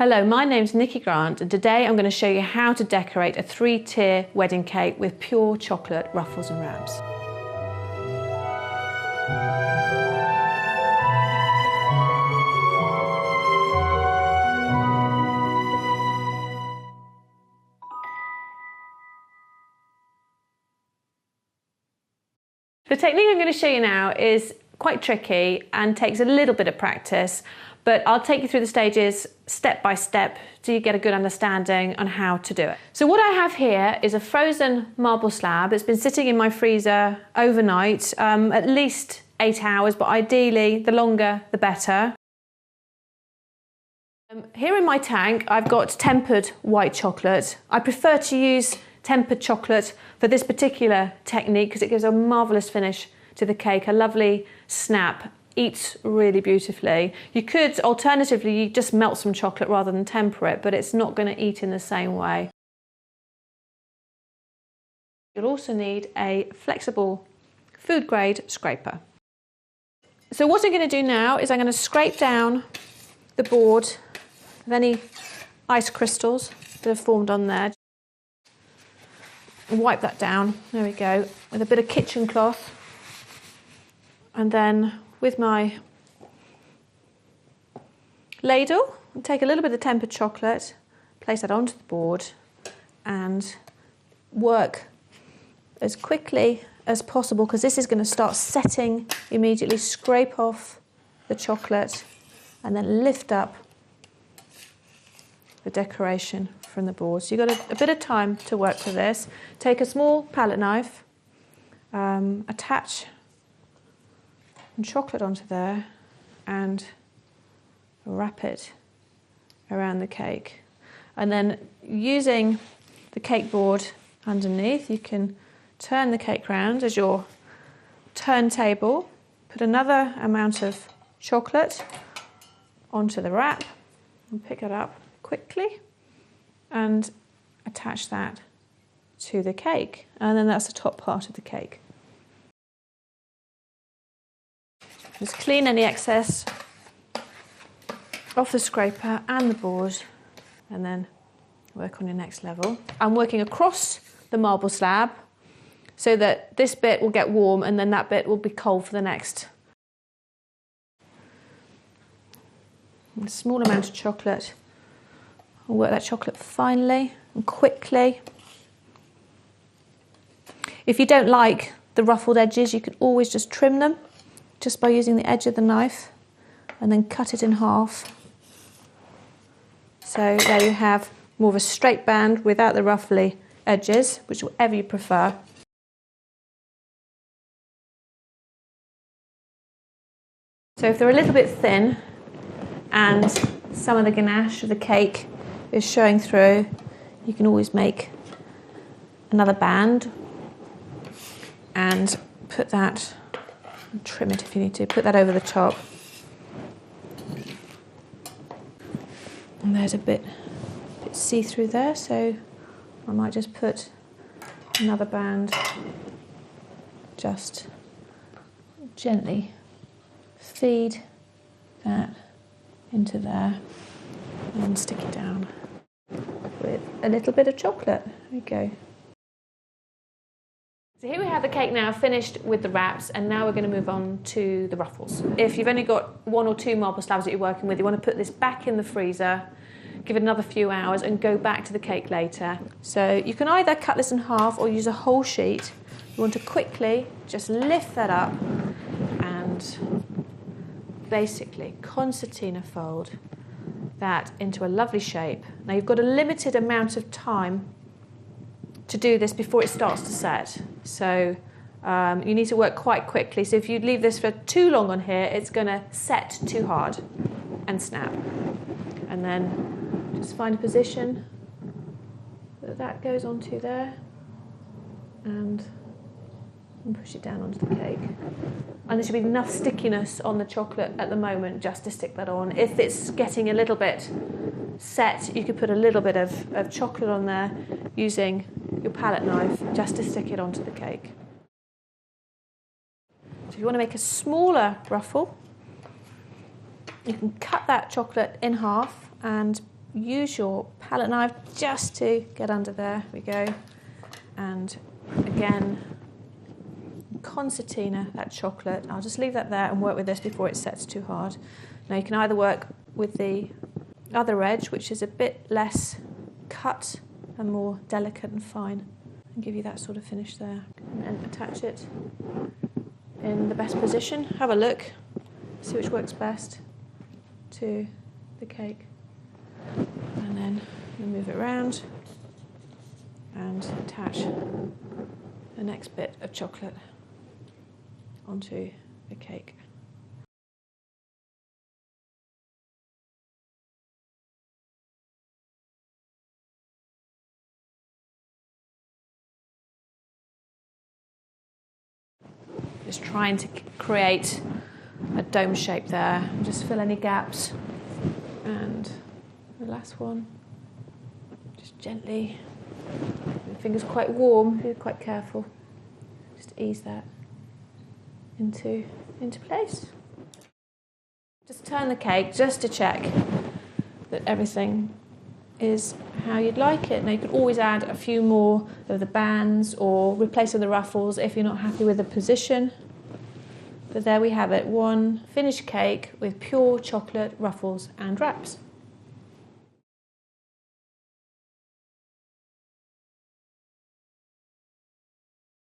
Hello, my name's Nicky Grant and today I'm going to show you how to decorate a 3-tier wedding cake with pure chocolate ruffles and wraps. The technique I'm going to show you now is quite tricky and takes a little bit of practice, but I'll take you through the stages step by step so you get a good understanding on how to do it. So what I have here is a frozen marble slab. It's been sitting in my freezer overnight, at least 8 hours, but ideally the longer the better. Here in my tank I've got tempered white chocolate. I prefer to use tempered chocolate for this particular technique because it gives a marvellous finish to the cake, a lovely snap, eats really beautifully. You could alternatively just melt some chocolate rather than temper it, but it's not going to eat in the same way. You'll also need a flexible food grade scraper. So what I'm going to do now is I'm going to scrape down the board of any ice crystals that have formed on there. And wipe that down, there we go, with a bit of kitchen cloth. And then with my ladle, I'll take a little bit of tempered chocolate, place that onto the board and work as quickly as possible because this is going to start setting immediately. Scrape off the chocolate and then lift up the decoration from the board. So you've got a bit of time to work for this. Take a small palette knife, attach some chocolate onto there and wrap it around the cake. And then using the cake board underneath, you can turn the cake round as your turntable, put another amount of chocolate onto the wrap and pick it up quickly and attach that to the cake, and then that's the top part of the cake. Just clean any excess off the scraper and the board and then work on your next level. I'm working across the marble slab so that this bit will get warm and then that bit will be cold for the next. A small amount of chocolate. I'll work that chocolate finely and quickly. If you don't like the ruffled edges, you can always just trim them just by using the edge of the knife and then cut it in half. So there you have more of a straight band without the ruffly edges, whichever you prefer. So if they're a little bit thin and some of the ganache of the cake is showing through, you can always make another band and put that, trim it if you need to, put that over the top. And there's a bit see-through there, so I might just put another band, just gently feed that into there and stick it down with a little bit of chocolate. There we go. So here we have the cake now finished with the wraps, and now we're going to move on to the ruffles. If you've only got 1 or 2 marble slabs that you're working with, you want to put this back in the freezer, give it another few hours and go back to the cake later. So you can either cut this in half or use a whole sheet. You want to quickly just lift that up and basically concertina fold that into a lovely shape. Now you've got a limited amount of time to do this before it starts to set. So you need to work quite quickly. So if you leave this for too long on here, it's going to set too hard and snap. And then just find a position that goes onto there and push it down onto the cake. And there should be enough stickiness on the chocolate at the moment just to stick that on. If it's getting a little bit set, you could put a little bit of chocolate on there using your palette knife just to stick it onto the cake. So if you want to make a smaller ruffle, you can cut that chocolate in half and use your palette knife just to get under there. We go. And again, concertina, that chocolate. I'll just leave that there and work with this before it sets too hard. Now you can either work with the other edge, which is a bit less cut and more delicate and fine, and give you that sort of finish there. And then attach it in the best position. Have a look, see which works best to the cake. And then you move it around and attach the next bit of chocolate onto the cake. Just trying to create a dome shape there. Just fill any gaps. And the last one, just gently. The finger's quite warm, be quite careful. Just ease that into place. Just turn the cake just to check that everything is how you'd like it. Now you could always add a few more of the bands or replace with the ruffles if you're not happy with the position. But there we have it, one finished cake with pure chocolate ruffles and wraps.